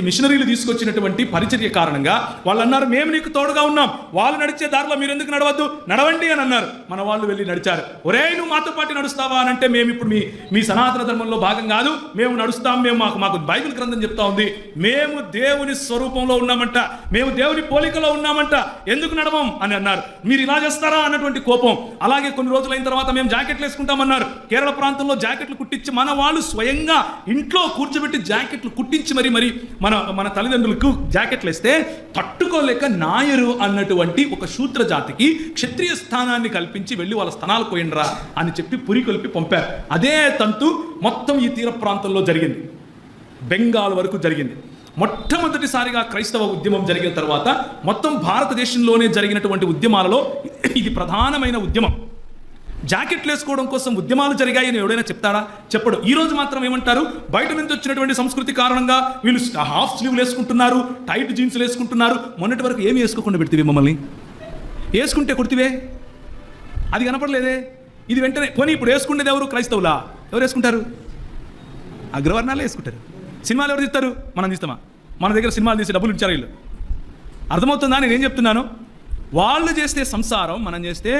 మిషనరీలు తీసుకొచ్చినటువంటి పరిచర్య కారణంగా వాళ్ళు అన్నారు, మేము నీకు తోడుగా ఉన్నాం, వాళ్ళు నడిచే దారిలో మీరు ఎందుకు నడవద్దు, నడవండి అని అన్నారు. మన వాళ్ళు వెళ్ళి నడిచారు. ఒరే నువ్వు మాతో పాటు నడుస్తావా అని అంటే, మేము ఇప్పుడు మీ సనాతన ధర్మంలో భాగం కాదు, మేము నడుస్తాం, మేము మాకు బైబిల్ గ్రంథం చెప్తా ఉంది, మేము దేవుని స్వరూపంలో ఉన్నామంట, మేము దేవుని పోలికలో ఉన్నామంట, ఎందుకు నడవం అని అన్నారు. మీరు ఇలా చేస్తారా అన్నటువంటి కోపం. అలాగే కొన్ని రోజులైన తర్వాత మేము జాకెట్లు వేసుకుంటామన్నారు. కేరళ ప్రాంతంలో జాకెట్లు కుట్టించి మన వాళ్ళు స్వయంగా ఇంట్లో కూర్చోబెట్టి జాకెట్లు కుట్టించి మరి మన తల్లిదండ్రులకు జాకెట్లు వేస్తే తట్టుకోలేక నాయరు అన్నటువంటి ఒక శూద్ర జాతికి క్షత్రియ స్థానాన్ని కల్పించి వెళ్ళి వాళ్ళ స్థానాలు పోయిండ్రా అని చెప్పి పురికొల్పి పంపారు. అదే తంతు మొత్తం ఈ తీర ప్రాంతంలో జరిగింది, బెంగాల్ వరకు జరిగింది. మొట్టమొదటిసారిగా క్రైస్తవ ఉద్యమం జరిగిన తర్వాత మొత్తం భారతదేశంలోనే జరిగినటువంటి ఉద్యమాలలో ఇది ప్రధానమైన ఉద్యమం. జాకెట్లు వేసుకోవడం కోసం ఉద్యమాలు జరిగాయని ఎవడైనా చెప్తాడా? చెప్పడు. ఈరోజు మాత్రం ఏమంటారు, బయట నుంచి వచ్చినటువంటి సంస్కృతి కారణంగా వీళ్ళు హాఫ్ స్లీవ్లు వేసుకుంటున్నారు, టైట్ జీన్స్లు వేసుకుంటున్నారు. మొన్నటి వరకు ఏమి వేసుకోకుండా పెడితే మమ్మల్ని వేసుకుంటే కొడితివే, అది కనపడలేదే. ఇది వెంటనే కొని ఇప్పుడు వేసుకునేది ఎవరు? క్రైస్తవులా? ఎవరు వేసుకుంటారు? అగ్రవర్ణాలే వేసుకుంటారు. సినిమాలు ఎవరు తీస్తారు? మనం తీస్తామా? మన దగ్గర సినిమాలు తీసి డబ్బులు ఇచ్చారు వీళ్ళు. అర్థమవుతుందా నేనేం చెప్తున్నాను? వాళ్ళు చేస్తే సంసారం, మనం చేస్తే